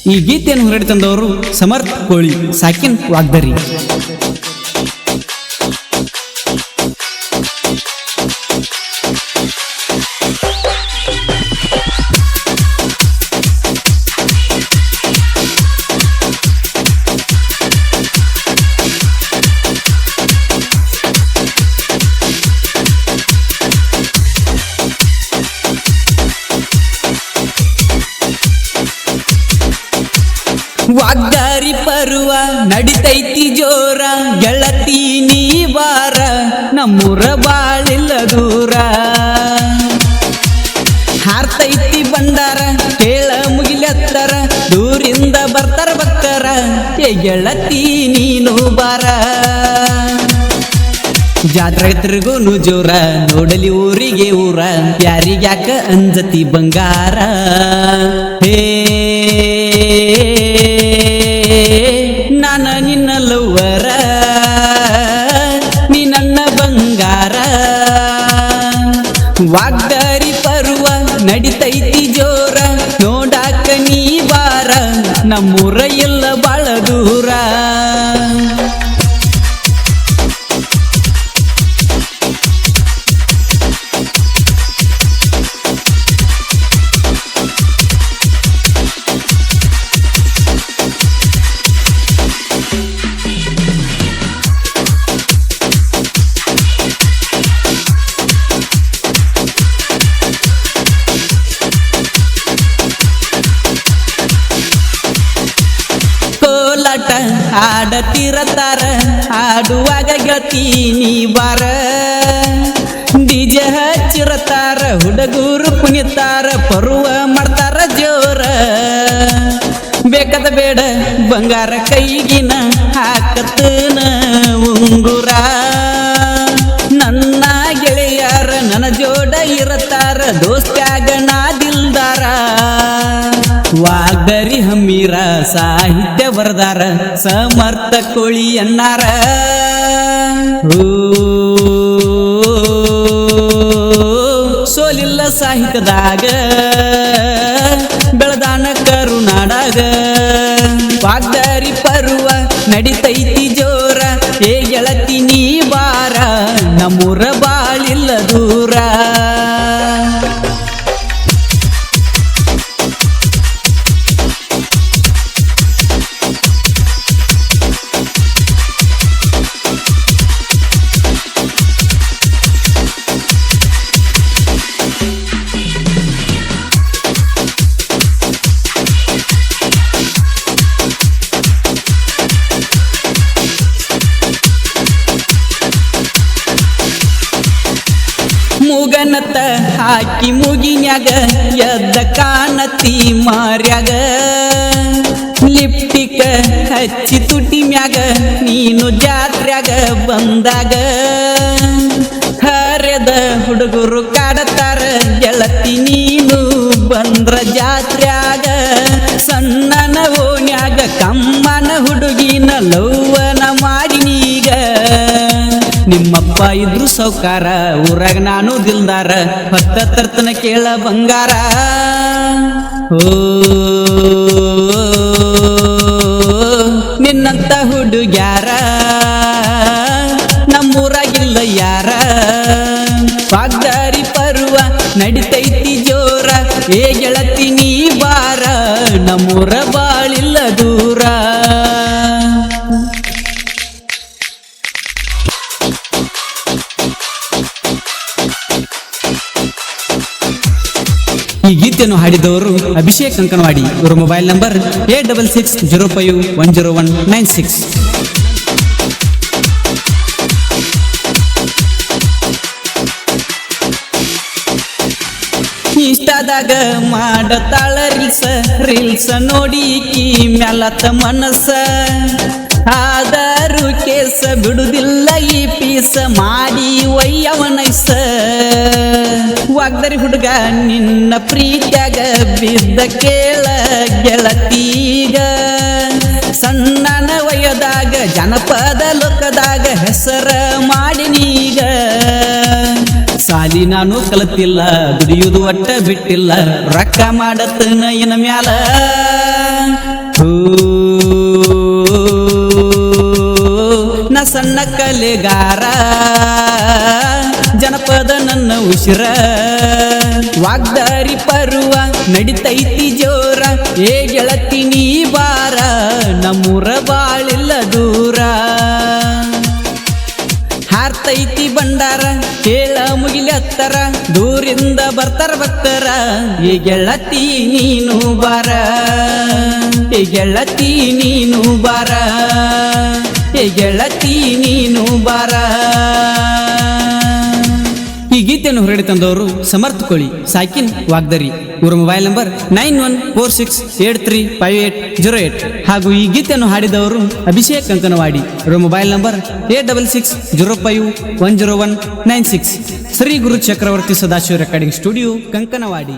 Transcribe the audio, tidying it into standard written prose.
ಈ ಗೀತೆಯನ್ನು ಹೊರಡಿ ತಂದವರು ಸಮರ್ಥ ಕೋಳಿ ಸಾಕಿನ್ ವಾಗ್ದರಿ. ವಾಗ್ದಾರಿ ಪರ್ವ ನಡಿತೈತಿ ಜೋರ, ಗೆಳತಿ ನೀ ಬಾರ ನಮ್ಮೂರ ಬಾಳಿಲ್ಲ ದೂರ. ಹಾರ್ತೈತಿ ಬಂಡಾರ ಕೇಳ ಮುಗಿಲತ್ತರ, ದೂರಿಂದ ಬರ್ತಾರ ಭಕ್ತರ, ಏ ಗೆಳತಿ ನೀನು ಬಾರ. ಜಾತ್ರೆ ತಿರುಗುನು ಜೋರ, ನೋಡಲಿ ಊರಿಗೆ ಊರ, ಯಾರಿಗ್ಯಾಕ ಅಂಜತಿ ಬಂಗಾರ. ಹೇ ನಾನ ನಿನ್ನ ಲವ್ವರ, ನೀ ನನ್ನ ಬಂಗಾರ. ವಾಗ್ದಾರಿ ಪರ್ವ ನಡಿತೈತಿ ಜೋರ, ನೋಡಾಕ ನೀ ಬಾರ ನಮ್ಮೂರ ಎಲ್ಲ ಬಾಳ ದೂರ. ಕೋಲಾಟ ಆಡತಿರತಾರ, ಆಡುವಾಗ ಗೆಳತಿ ನೀ ಬಾರ. ಡಿಜೆ ಹಚ್ಚಿರತಾರ, ಹುಡುಗರು ಕುಣಿತಾರ, ಪರ್ವ ಮಾಡ್ತಾರ ಜೋರ. ಬೇಕಾದ ಬೇಡ ಬಂಗಾರ ಕೈಗಿನ ಹಾಕತನ ಉಂಗುರ. ನನ್ನ ಗೆಳೆಯರ ನನ್ನ ಜೋಡ ಇರತಾರ, ದೋಸ್ತ್ಯಾಗ ನಾ ದಿಲ್ದಾರ. ವಾಗ್ದರಿ ಹಮ್ಮೀರ ಸಾಹಿತ್ಯ ಬರದಾರ, ಸಮರ್ಥ ಕೋಳಿ ಅನ್ನಾರ. ಸೋಲಿಲ್ಲ ಸಾಹಿತ್ಯದಾಗ, ಬೆಳದಾನ ಕರುನಾಡಾಗ. ವಾಗ್ದಾರಿ ಪರ್ವ ನಡಿತೈತಿ ಜೋರ, ಏ ಗೆಳತಿ ನೀ ಬಾರ ನಮ್ಮೂರ ಬಾಳಿಲ್ಲ ದೂರ. ಮುಗನತ ಹಾಕಿ ಮುಗಿನ್ಯಾಗ, ಎದ್ದ ಕಾಣತಿ ಮಾರ್ಯಾಗ. ಲಿಪ್ಟಿಕ ಹಚ್ಚಿ ತುಟಿ ಮ್ಯಾಗ, ನೀನು ಜಾತ್ರ್ಯಾಗ ಬಂದಾಗ. ಹರೆದ ಹುಡುಗರು ಕಾಡತಾರ, ಗೆಳತಿ ನೀನು ಬಂದ್ರ ಜಾತ್ರ್ಯಾಗ. ಸಣ್ಣನ ಓಣ್ಯಾಗ ಕಮ್ಮನ ಹುಡುಗಿನ ಲವ್ವನ ಮಾಡಿನೀಗ. ನಿಮ್ಮಪ್ಪ ಇದ್ರು ಸೌಕಾರ, ಊರಾಗ ನಾನು ದಿಲ್ದಾರ, ಹೊತ್ತ ತರ್ತನ ಕೇಳ ಬಂಗಾರ. ಓ ನಿನ್ನಂತ ಹುಡುಗ್ಯಾರ ನಮ್ಮೂರಾಗಿಲ್ಲ ಯಾರ. ವಾಗ್ದಾರಿ ಪರ್ವ ನಡಿತೈತಿ ಜೋರ, ಏ ಗೆಳತಿ ನೀ ಬಾರ ನಮ್ಮೂರ ಬಾಳಿಲ್ಲ ದೂರ. ಈ ಗೀತೆಯನ್ನು ಹಾಡಿದವರು ಅಭಿಷೇಕ್ ಅಂಕನವಾಡಿ. ಇವರ ಮೊಬೈಲ್ ನಂಬರ್ 8660510196. ಇನ್ಸ್ಟಾದಾಗ ಮಾಡತಾಳ ರೀಲ್ಸ ನೋಡಿ ಕಿ ಮ್ಯಾಲತ ಮನಸ್ಸ. ಆದರೂ ಕೇಸ ಬಿಡುದಿಲ್ಲ ಈ ಪೀಸ, ಮಾಡಿ ಒಯ್ಯವನೈಸ. ವಾಗ್ದರಿ ಹುಡುಗ ನಿನ್ನ ಪ್ರೀತ್ಯಾಗ ಬಿದ್ದ ಕೇಳ ಗೆಳತೀಗ. ಸಣ್ಣನ ವಯದಾಗ ಜನಪದ ಲೋಕದಾಗ ಹೆಸರ ಮಾಡಿನೀಗ. ಸಾಲಿ ನಾನು ಕಲತಿಲ್ಲ, ದುಡಿಯುವುದು ಒಟ್ಟ ಬಿಟ್ಟಿಲ್ಲ, ರೊಕ್ಕ ಮಾಡತನ ಇನ ಮ್ಯಾಲ. ನ ಸಣ್ಣ ಕಲೆಗಾರ ಜನಪದ ನನ್ನ ಉಸಿರ ವಾಗ್ದಾರಿ ಪರ್ವ ನಡಿತೈತಿ ಜೋರ ಏ ಗೆಳತಿ ನೀ ಬಾರ ನಮ್ಮೂರ ಬಾಳಿಲ್ಲ ದೂರ ಹಾರ್ತೈತಿ ಬಂಡಾರ ಕೇಳ ಮುಗಿಲಿ ಹತ್ತರ ದೂರಿಂದ ಬರ್ತಾರ ಭಕ್ತರ ಏ ಗೆಳತಿ ನೀನು ಬಾರ ಏ ಗೆಳತಿ ನೀನು ಬಾರ ಏ ಗೆಳತಿ ನೀನು ಬಾರ. ಈ ಗೀತೆಯನ್ನು ಹೊರಗಡೆ ತಂದವರು ಸಮರ್ಥ ಕೋಳಿ ಸಾಕಿನ್ ವಾಗ್ದರಿ. ಇವರ ಮೊಬೈಲ್ ನಂಬರ್ 9146835808 ಹಾಗೂ ಈ ಗೀತೆಯನ್ನು ಹಾಡಿದವರು ಅಭಿಷೇಕ್ ಕಂಕನವಾಡಿ. ಇವರ ಮೊಬೈಲ್ ನಂಬರ್ 8660510196. ಶ್ರೀ ಗುರು ಚಕ್ರವರ್ತಿ ಸದಾಶಿವ ರೆಕಾರ್ಡಿಂಗ್ ಸ್ಟುಡಿಯೋ ಕಂಕನವಾಡಿ.